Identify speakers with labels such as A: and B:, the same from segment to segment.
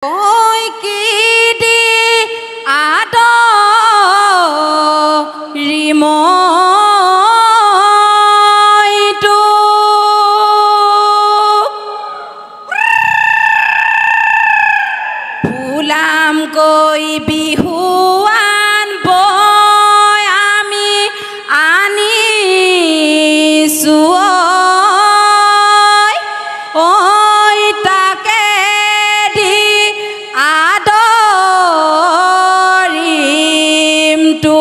A: ঐ কি দি ৰিমইটো ফুলামকৈ বিহুৱান বৈ আমি আনিছোঁ ঐ তাকে দি আদৰিমতো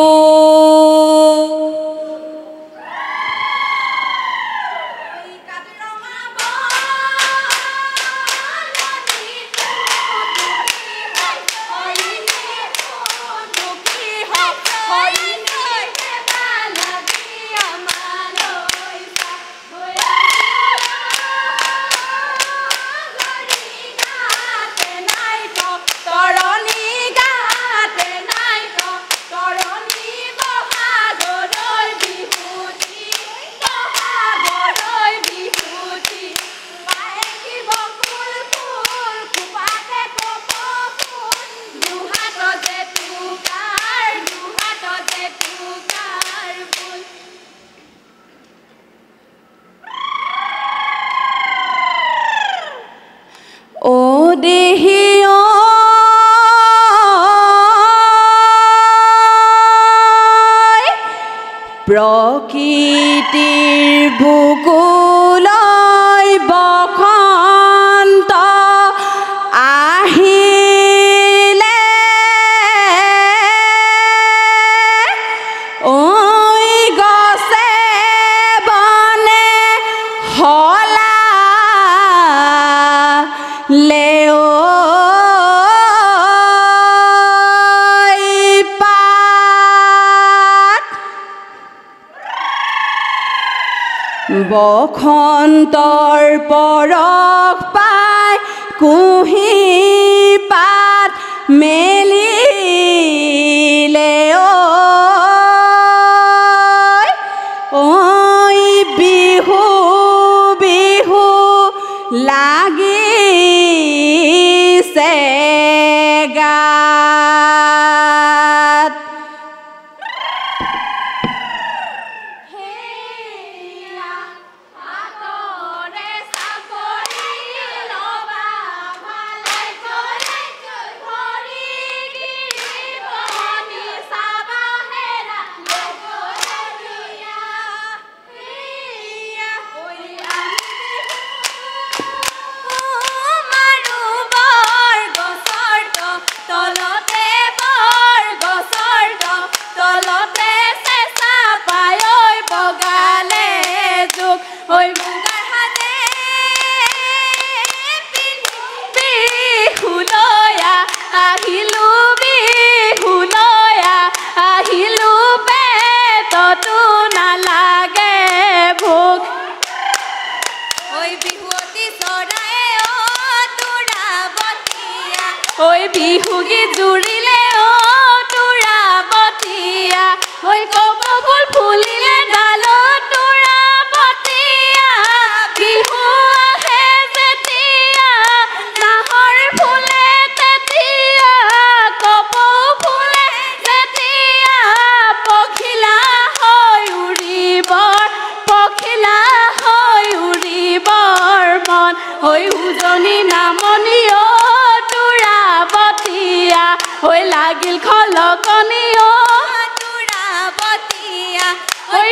A: ও দেহি প্ৰকৃতিৰ বুকুলৈ বসন্ত আহিলে ঐ গছে বনে হলালে বসন্তৰ পৰশ পাই কুঁহি পাত মেলিলে ঐ বিহু বিহু লাগিছে গাত ঐ বিহুগী জুৰিলে তোৰা বতিয়া ঐ কপৌ ফুল ফুলিলে ডালত তোৰা বতিয়া বিহু আহে যেতিয়া নাহৰ ফুলে তেতিয়া কপৌ ফুলে যেতিয়া পখিলা হৈ উৰিবৰ মন হৈ উজনি নামনি হৈ লাগিল খলকনি তোৰা বতিয়া হৈ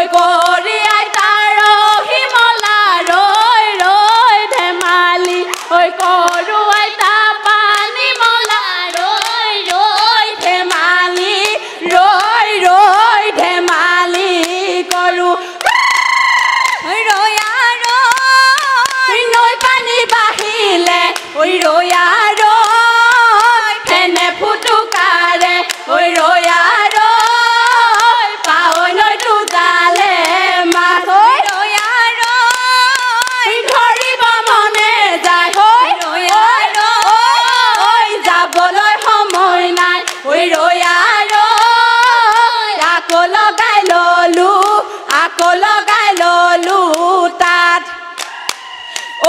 A: ঐ কৰি আইতাৰ হিমলা ৰৈ ৰৈ ধেমালি ঐ কৰো আইতা পানী মলা ৰৈ ৰৈ ধেমালি ৰৈ ৰৈ ধেমালি কৰো ৰয়া ৰৈ নৈ পানী বাঢ়িলে ঐ ৰয়া ৰৈ ফেনে ফুটুকাৰে ঐ ৰয়া ৰৈ পাৱৈ নৈটো জালে মাছ ঐ ৰয়া ৰৈ ধৰিব মনে যায় ঐ ৰয়া ৰৈ যাবলৈ সময় নাই ঐ ৰয়া ৰৈ আকৌ লগাই ললো তাত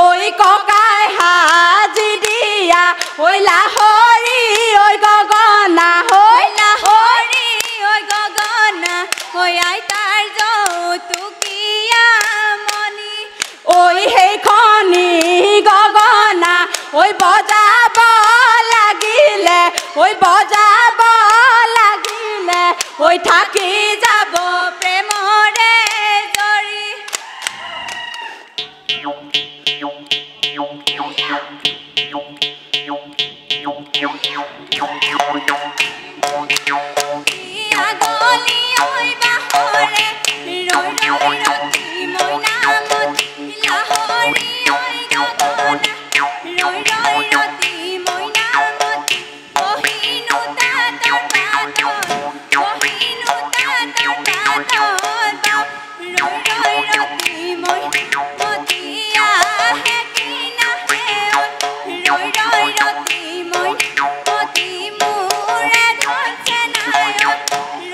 A: ঐ ককাই হাজি দিয়া ঐ লাহৰি ঐ গগনা ঐ লাহৰি ঐ গগনা ঐ আইতাৰ যৌতুকীয়া মণি ঐ সেইখনি গগনা ঐ বজাব লাগিলে ঐ বজাব লাগিলে ঐ থাকি যাব প্ৰেমৰে জৰি আগলি ঐ বাহৰে ৰৈ ৰৈ ৰতি মৈনামত লাহৰি ঐ গগনা ৰৈ ৰৈ ৰতি মৈনামত বহিনো তাঁতৰ তাঁতত বহিনো তাঁতৰ তাঁতত ৰৈ ৰৈ ৰতি মৈনামতীয়া হে কি নাহে ৰৈ ৰৈ ৰতি মৈনামতী মোৰে ধনছে নাই ৰৈ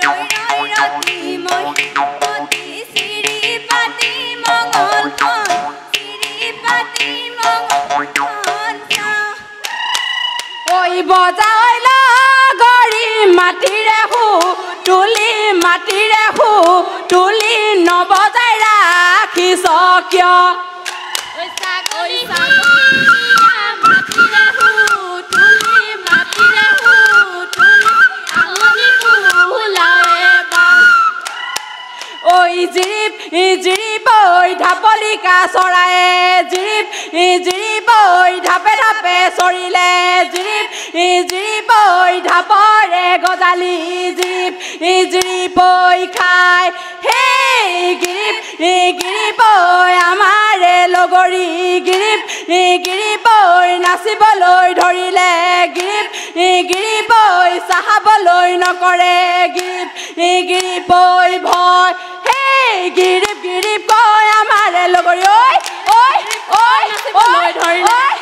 A: ৰৈ ৰতি মৈনামতী চিৰি পাতি মঙলখন চিৰি পাতি মঙলখন চাওঁ ঐ বজাই লগৰি মাটিৰে তুলি মাটিৰে তুলি নবজাই ৰাখিছ কিয় ছাগলী মাটিৰে তুলি মাটিৰে তুলি আঙুলি ফুলাৰে ঐ জিৰিপ জিৰিপৈ ঢাপলিকা চৰায়ে জিৰিপৈ ঢাপে ঢাপে চৰিলে জিৰিপৈ ঢাপৰে গজালি জিৰিপৈ খাই হেই গিৰিপৈ আমাৰে লগৰী গিৰিপৈ নাচিবলৈ ধৰিলে গিৰিপৈ চাহাবলৈ নকৰে গিৰিপৈ ভয় হেই গিৰিপ কৈ আমাৰে লগৰী ঐ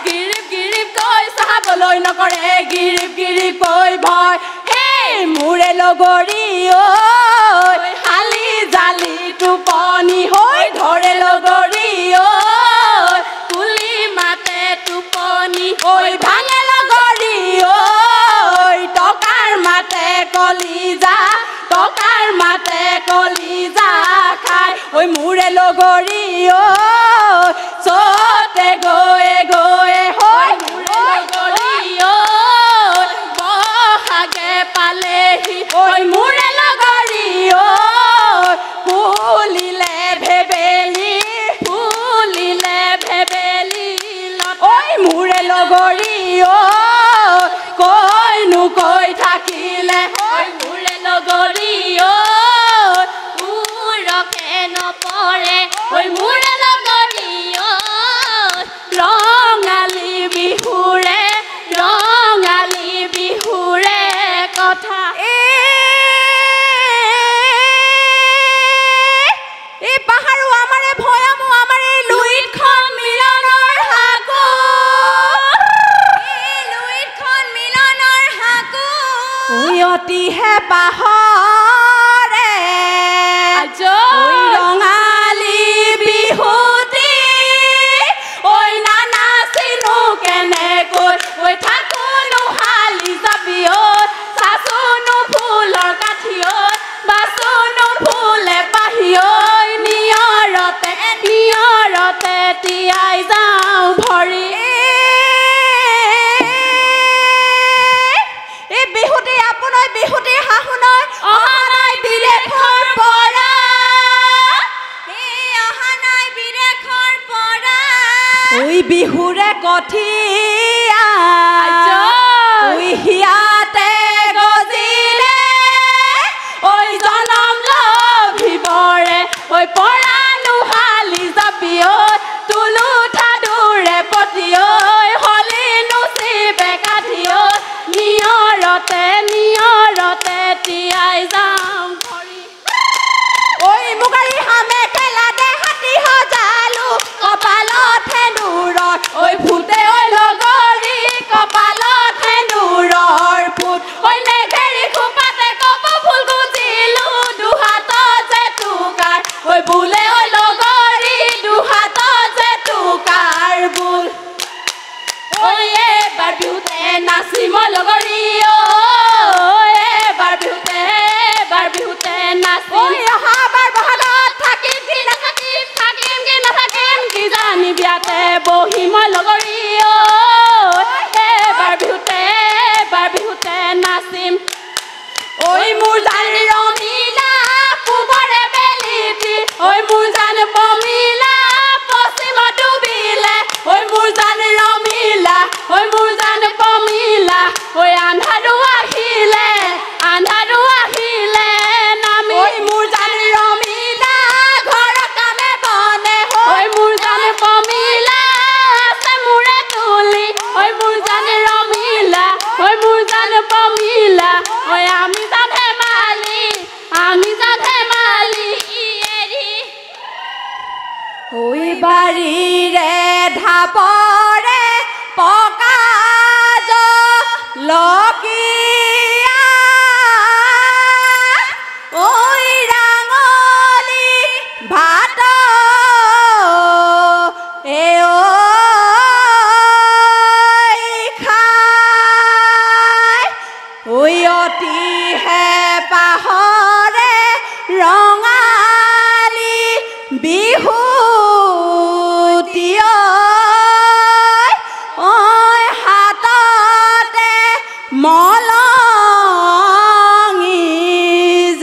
A: গিৰিপ কৈ চাহাবলৈ নকৰে গিৰিপ কৈ ভয় হেই মোৰে লগৰী ঐ শালি জালি টোপনি হৈ ধৰে লগৰী ঐ কুলি মাতে টোপনি ঐ ভাঙে লগৰী ঐ টকাৰ মাতে কলিজা খাই ঐ মোৰে লগৰী ঐ চতে গয়ে হৈ মোৰে লগৰী ঐ বহাগে পালেহি ঐ মোৰে লগৰী ঐ ফুলিলে ভেবেলি ঐ মোৰে লগৰী ঐ কৈনো কৈ থাকিলে ঐ মোৰে লগৰী ঐ উৰকে নপৰে ঐ মোৰে লগৰী ঐ বিহুৰে কঠিয়া ঐ হিয়াতে গজিলে ঐ জনম লভিবৰে ঐ পৰাণু হালি জাপি ঐ তুলু ঠাদুৰে পতি ঐ হলিনো চিবে কাঠি ঐ নিয়ৰতে তিয়াই যাম ভৰি ঐ মুগাৰী হামে খেলা দে হাতী সজালো কপালত হেনুৰৰ ঐ ফুটে ঐ লগৰী কপালত হেনুৰৰ ফুট ঐ নেঘেৰি খোপাতে কপ ফুল গুজিলো দুহাতত যে টুকাৰ ঐ বোলে ঐ লগৰী দুহাতত যে টুকাৰ বোল ঐ এবাৰ বিহুতে নাচিম লগৰী এবাৰ বিহুতে নাচিম অহাবাৰ বহাগত থাকিম কি নাথাকিম কি জানি বিয়াতে বহিম লগৰী এবাৰ বিহুতে নাচিম ঐ মোৰ জান ৰমিলা পূবৰে বেলিটি ঐ মোৰ জান পমিলা পশ্চিমত ডুবিলে ঐ মোৰ জান ৰমিলা ঐ মোৰ জান পমিলা ঐ আন্ধাৰো আহিলে নামি ঐ মোৰ জান ৰমিলা ঘৰ কামে বনে ঐ মোৰ জান পমিলা আছে মোৰে তুলি ঐ মোৰ জান ৰমিলা ঐ মোৰ জান পমিলা ঐ আমি জান ধেমালি এৰি ঐ বাৰীৰে ঢাপৰে পকা লগীয়া ঐ ৰাঙলী ভাত খাই ঐ অতিহে পাহৰে ৰঙালী বিহুতি ঐ হাততে মলঙি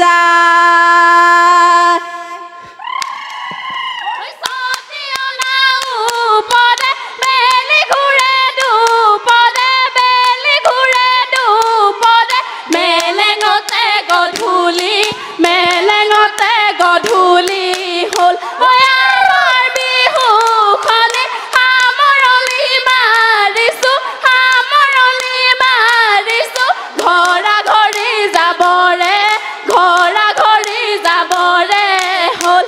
A: যায় ওপৰে বেলি ঘূৰে দুপদে মেলেঙতে গধূলি হ'ল ঐ আমাৰ বিহুখনে সামৰণি মাৰিছো ঘৰা ঘৰি যাবৰে হ'ল